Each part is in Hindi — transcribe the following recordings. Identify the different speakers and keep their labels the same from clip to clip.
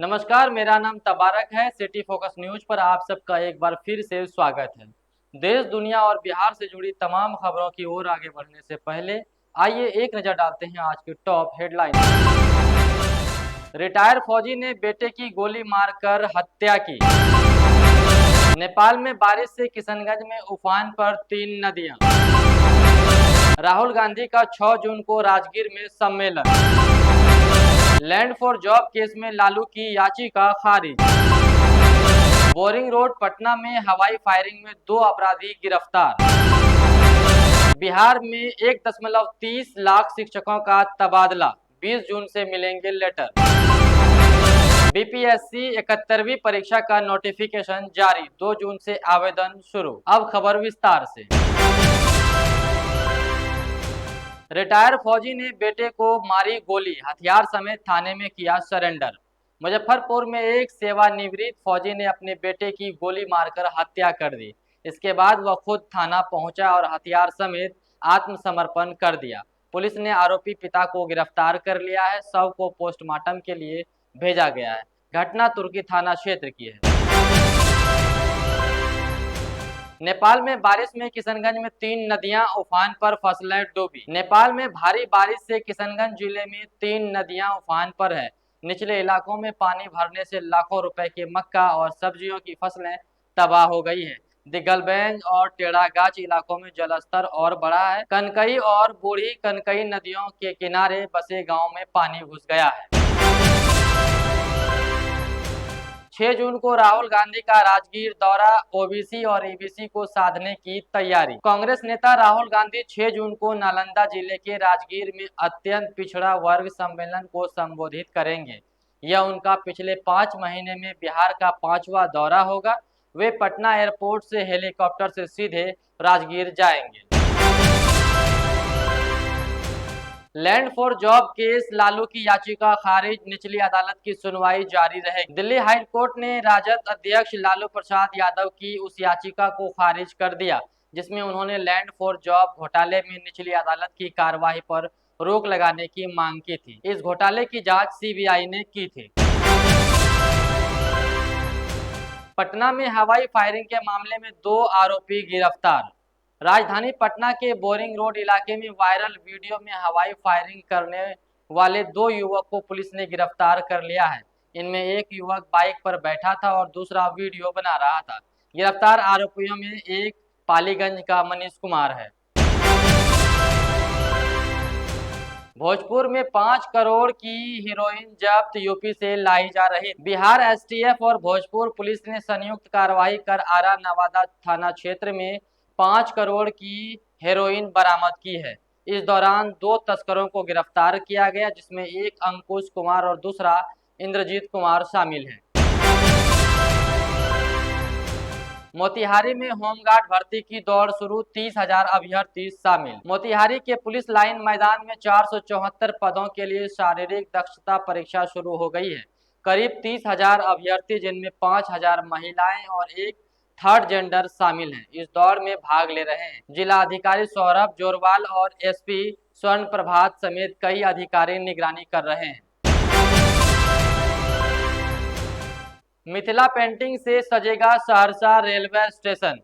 Speaker 1: नमस्कार, मेरा नाम तबारक है। सिटी फोकस न्यूज पर आप सबका एक बार फिर से स्वागत है। देश, दुनिया और बिहार से जुड़ी तमाम खबरों की ओर आगे बढ़ने से पहले आइए एक नजर डालते हैं आज की टॉप हेडलाइन। रिटायर फौजी ने बेटे की गोली मारकर हत्या की। नेपाल में बारिश से किशनगंज में उफान पर 3 नदियां। राहुल गांधी का 6 जून को राजगीर में सम्मेलन। लैंड फॉर जॉब केस में लालू की याचिका खारिज। बोरिंग रोड पटना में हवाई फायरिंग में 2 अपराधी गिरफ्तार। बिहार में 1.30 लाख शिक्षकों का तबादला, 20 जून से मिलेंगे लेटर। बीपीएससी 71वीं परीक्षा का नोटिफिकेशन जारी, 2 जून से आवेदन शुरू। अब खबर विस्तार से। रिटायर फौजी ने बेटे को मारी गोली, हथियार समेत थाने में किया सरेंडर। मुजफ्फरपुर में एक सेवानिवृत्त फौजी ने अपने बेटे की गोली मारकर हत्या कर दी। इसके बाद वह खुद थाना पहुंचा और हथियार समेत आत्मसमर्पण कर दिया। पुलिस ने आरोपी पिता को गिरफ्तार कर लिया है। शव को पोस्टमार्टम के लिए भेजा गया है। घटना तुर्की थाना क्षेत्र की है। नेपाल में बारिश में किशनगंज में 3 नदियां उफान पर, फसलें डूबी। नेपाल में भारी बारिश से किशनगंज जिले में 3 नदियां उफान पर है। निचले इलाकों में पानी भरने से लाखों रुपए के मक्का और सब्जियों की फसलें तबाह हो गई हैं। दिगलबैंज और टेढ़ागाछ इलाकों में जलस्तर और बढ़ा है। कनकई और बूढ़ी कनकई नदियों के किनारे बसे गांव में पानी घुस गया है। 6 जून को राहुल गांधी का राजगीर दौरा, ओबीसी और ईबीसी को साधने की तैयारी। कांग्रेस नेता राहुल गांधी 6 जून को नालंदा जिले के राजगीर में अत्यंत पिछड़ा वर्ग सम्मेलन को संबोधित करेंगे। यह उनका पिछले 5 महीने में बिहार का 5वां दौरा होगा। वे पटना एयरपोर्ट से हेलीकॉप्टर से सीधे राजगीर जाएंगे। Land for job case, Lalu की याचिका खारिज, निचली अदालत की सुनवाई जारी रहेगी। दिल्ली हाई कोर्ट ने राजद अध्यक्ष लालू प्रसाद यादव की उस याचिका को खारिज कर दिया जिसमें उन्होंने लैंड फॉर जॉब घोटाले में निचली अदालत की कार्रवाई पर रोक लगाने की मांग की थी। इस घोटाले की जांच सीबीआई ने की थी। पटना में हवाई फायरिंग के मामले में 2 आरोपी गिरफ्तार। राजधानी पटना के बोरिंग रोड इलाके में वायरल वीडियो में हवाई फायरिंग करने वाले 2 युवक को पुलिस ने गिरफ्तार कर लिया है। इनमें एक युवक बाइक पर बैठा था और दूसरा वीडियो बना रहा था। गिरफ्तार आरोपियों में एक पालीगंज का मनीष कुमार है। भोजपुर में 5 करोड़ की हीरोइन जब्त, यूपी से लाई जा रही। बिहार एसटीएफ और भोजपुर पुलिस ने संयुक्त कार्रवाई कर आरा नवादा थाना क्षेत्र में 5 करोड़ की हेरोइन बरामद की है। इस दौरान 2 तस्करों को गिरफ्तार किया गया जिसमें एक अंकुश कुमार और दूसरा इंद्रजीत कुमार शामिल है। मोतिहारी में होमगार्ड भर्ती की दौड़ शुरू, 30,000 अभ्यर्थी शामिल। मोतिहारी के पुलिस लाइन मैदान में 474 पदों के लिए शारीरिक दक्षता परीक्षा शुरू हो गई है। करीब 30,000 अभ्यर्थी जिनमें 5,000 महिलाएं और एक थर्ड जेंडर शामिल हैं, इस दौड़ में भाग ले रहे हैं। जिला अधिकारी सौरभ जोरवाल और एसपी स्वर्ण प्रभात समेत कई अधिकारी निगरानी कर रहे हैं। मिथिला पेंटिंग से सजेगा Saharsa railway station.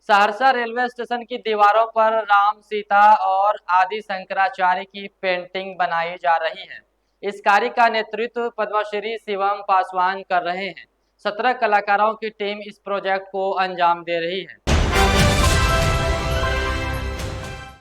Speaker 1: Saharsa railway station की दीवारों पर राम, सीता और आदि शंकराचार्य की पेंटिंग बनाई जा रही है। इस कार्य का नेतृत्व पद्मश्री शिवम पासवान कर रहे हैं। 17 कलाकारों की टीम इस प्रोजेक्ट को अंजाम दे रही है।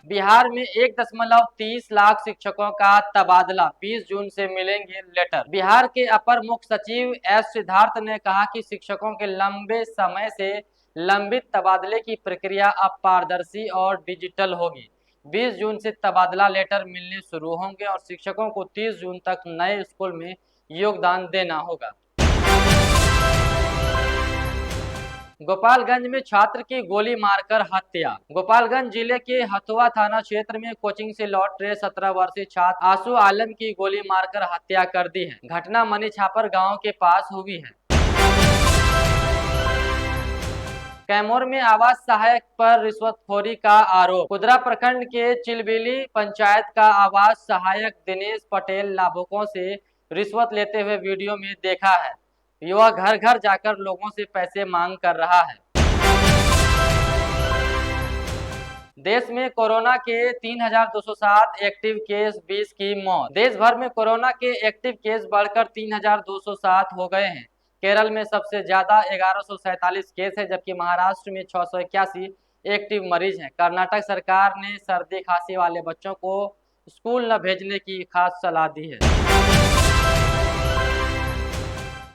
Speaker 1: बिहार में 1.30 लाख शिक्षकों का तबादला, 20 जून से मिलेंगे लेटर। बिहार के अपर मुख्य सचिव एस सिद्धार्थ ने कहा कि शिक्षकों के लंबे समय से लंबित तबादले की प्रक्रिया अब पारदर्शी और डिजिटल होगी। 20 जून से तबादला लेटर मिलने शुरू होंगे और शिक्षकों को 30 जून तक नए स्कूल में योगदान देना होगा। गोपालगंज में छात्र की गोली मारकर हत्या। गोपालगंज जिले के हथुआ थाना क्षेत्र में कोचिंग से लौट रहे 17 वर्षीय छात्र आसू आलम की गोली मारकर हत्या कर दी है। घटना मनी छापर गांव के पास हुई है। कैमूर में आवास सहायक पर रिश्वतखोरी का आरोप। कुदरा प्रखंड के चिलबिली पंचायत का आवास सहायक दिनेश पटेल लाभुकों से रिश्वत लेते हुए वीडियो में देखा है। युवक घर घर जाकर लोगों से पैसे मांग कर रहा है। देश में कोरोना के 3,207 एक्टिव केस, 20 की मौत। देश भर में कोरोना के एक्टिव केस बढ़कर 3,207 हो गए हैं। केरल में सबसे ज्यादा 1147 केस है, जबकि महाराष्ट्र में 681 एक्टिव मरीज हैं। कर्नाटक सरकार ने सर्दी खांसी वाले बच्चों को स्कूल न भेजने की खास सलाह दी है।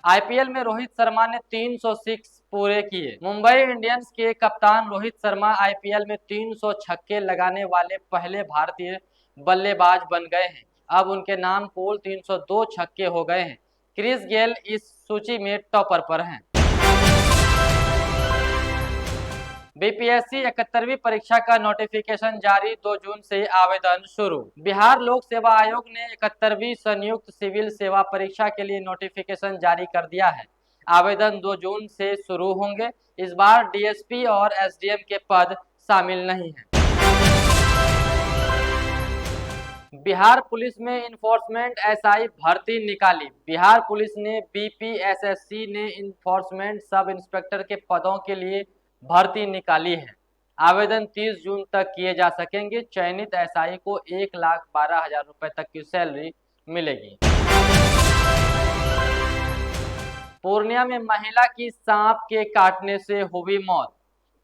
Speaker 1: आईपीएल में रोहित शर्मा ने 306 पूरे किए। मुंबई इंडियंस के कप्तान रोहित शर्मा आईपीएल में 300 छक्के लगाने वाले पहले भारतीय बल्लेबाज बन गए हैं। अब उनके नाम कुल 302 छक्के हो गए हैं। क्रिस गेल इस सूची में टॉपर पर हैं। बीपीएससी 71वीं परीक्षा का नोटिफिकेशन जारी, 2 जून से आवेदन शुरू। बिहार लोक सेवा आयोग ने 71वीं संयुक्त सिविल सेवा परीक्षा के लिए नोटिफिकेशन जारी कर दिया है। आवेदन 2 जून से शुरू होंगे। इस बार डीएसपी और एसडीएम के पद शामिल नहीं हैं। बिहार पुलिस में इन्फोर्समेंट एसआई भर्ती निकाली। बिहार पुलिस ने बीपीएसएससी ने इन्फोर्समेंट सब इंस्पेक्टर के पदों के लिए भर्ती निकाली है। आवेदन 30 जून तक किए जा सकेंगे। चयनित एसआई को 1,12,000 रुपए तक की सैलरी मिलेगी। पूर्णिया में महिला की सांप के काटने से हुई मौत।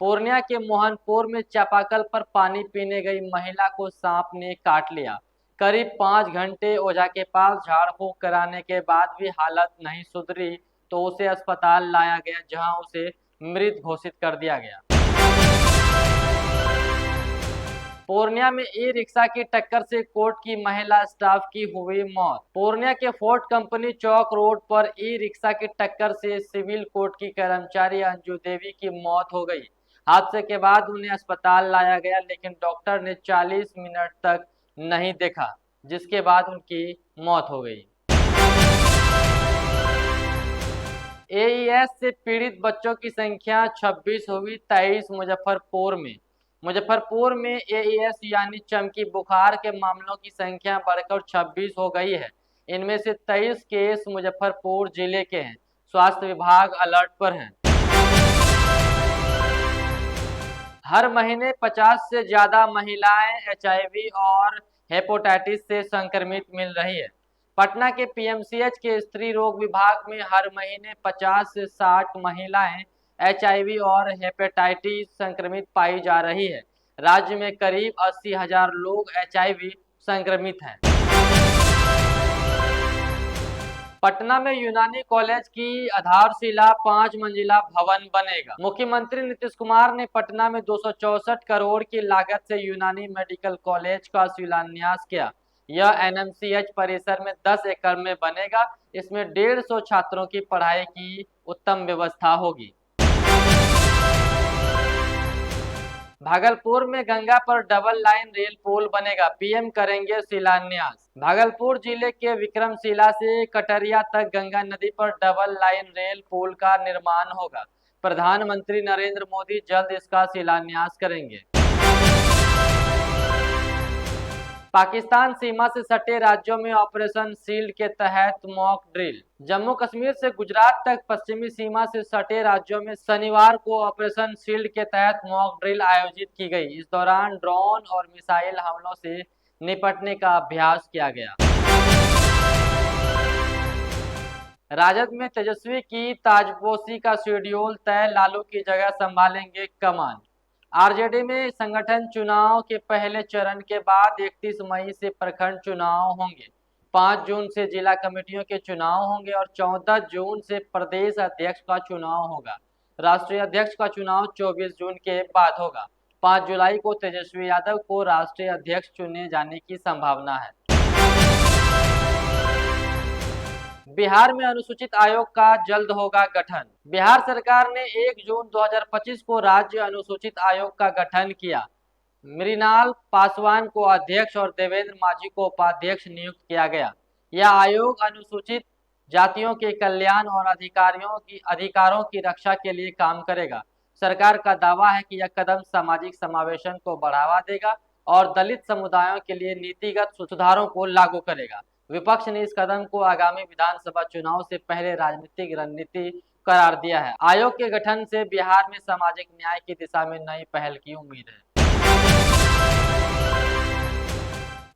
Speaker 1: पूर्णिया के मोहनपुर में चापाकल पर पानी पीने गई महिला को सांप ने काट लिया। करीब 5 घंटे ओझा के पास झाड़ फूंक कराने के बाद भी हालत नहीं सुधरी तो उसे अस्पताल लाया गया, जहां उसे मृत घोषित कर दिया गया। पूर्णिया में ई रिक्शा की टक्कर से कोर्ट की महिला स्टाफ की हुई मौत। पूर्णिया के फोर्ट कंपनी चौक रोड पर ई रिक्शा की टक्कर से सिविल कोर्ट की कर्मचारी अंजू देवी की मौत हो गई। हादसे के बाद उन्हें अस्पताल लाया गया, लेकिन डॉक्टर ने 40 मिनट तक नहीं देखा, जिसके बाद उनकी मौत हो गई। एईएस से पीड़ित बच्चों की संख्या 26 हुई 23 मुजफ्फरपुर में एईएस यानी चमकी बुखार के मामलों की संख्या बढ़कर 26 हो गई है। इनमें से 23 केस मुजफ्फरपुर जिले के हैं। स्वास्थ्य विभाग अलर्ट पर है। हर महीने 50 से ज्यादा महिलाएं एचआईवी और हेपेटाइटिस से संक्रमित मिल रही है। पटना के पीएमसीएच के स्त्री रोग विभाग में हर महीने 50 से 60 महिलाएं एचआईवी और हेपेटाइटिस संक्रमित पाई जा रही है। राज्य में करीब 80,000 लोग एचआईवी संक्रमित हैं। पटना में यूनानी कॉलेज की आधारशिला 5 मंजिला भवन बनेगा। मुख्यमंत्री नीतीश कुमार ने पटना में 264 करोड़ की लागत से यूनानी मेडिकल कॉलेज का शिलान्यास किया। यह एनएमसीएच परिसर में 10 एकड़ में बनेगा। इसमें 150 छात्रों की पढ़ाई की उत्तम व्यवस्था होगी। भागलपुर में गंगा पर डबल लाइन रेल पुल बनेगा, पीएम करेंगे शिलान्यास। भागलपुर जिले के विक्रमशिला से कटरिया तक गंगा नदी पर डबल लाइन रेल पुल का निर्माण होगा। प्रधानमंत्री नरेंद्र मोदी जल्द इसका शिलान्यास करेंगे। पाकिस्तान सीमा से सटे राज्यों में ऑपरेशन शील्ड के तहत मॉक ड्रिल। जम्मू कश्मीर से गुजरात तक पश्चिमी सीमा से सटे राज्यों में शनिवार को ऑपरेशन शील्ड के तहत मॉक ड्रिल आयोजित की गई। इस दौरान ड्रोन और मिसाइल हमलों से निपटने का अभ्यास किया गया। राजद में तेजस्वी की ताजपोशी का शेड्यूल तय, लालू की जगह संभालेंगे कमान। आरजेडी में संगठन चुनाव के पहले चरण के बाद 31 मई से प्रखंड चुनाव होंगे। 5 जून से जिला कमेटियों के चुनाव होंगे और 14 जून से प्रदेश अध्यक्ष का चुनाव होगा। राष्ट्रीय अध्यक्ष का चुनाव 24 जून के बाद होगा। 5 जुलाई को तेजस्वी यादव को राष्ट्रीय अध्यक्ष चुने जाने की संभावना है। बिहार में अनुसूचित आयोग का जल्द होगा गठन। बिहार सरकार ने 1 जून 2025 को राज्य अनुसूचित आयोग का गठन किया। मृणाल पासवान को अध्यक्ष और देवेंद्र माझी को उपाध्यक्ष नियुक्त किया गया। यह आयोग अनुसूचित जातियों के कल्याण और अधिकारों की रक्षा के लिए काम करेगा। सरकार का दावा है कि यह कदम सामाजिक समावेशन को बढ़ावा देगा और दलित समुदायों के लिए नीतिगत सुधारों को लागू करेगा। विपक्ष ने इस कदम को आगामी विधानसभा चुनाव से पहले राजनीतिक रणनीति करार दिया है। आयोग के गठन से बिहार में सामाजिक न्याय की दिशा में नई पहल की उम्मीद है।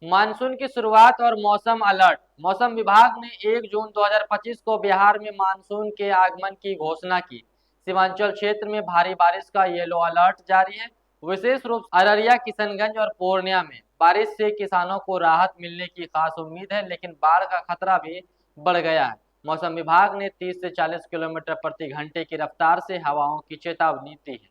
Speaker 1: मानसून की शुरुआत और मौसम अलर्ट। मौसम विभाग ने 1 जून 2025 को बिहार में मानसून के आगमन की घोषणा की। सीमांचल क्षेत्र में भारी बारिश का येलो अलर्ट जारी है। विशेष रूप से अररिया, किशनगंज और पूर्णिया में बारिश से किसानों को राहत मिलने की खास उम्मीद है, लेकिन बाढ़ का खतरा भी बढ़ गया है। मौसम विभाग ने 30 से 40 किलोमीटर प्रति घंटे की रफ्तार से हवाओं की चेतावनी दी है।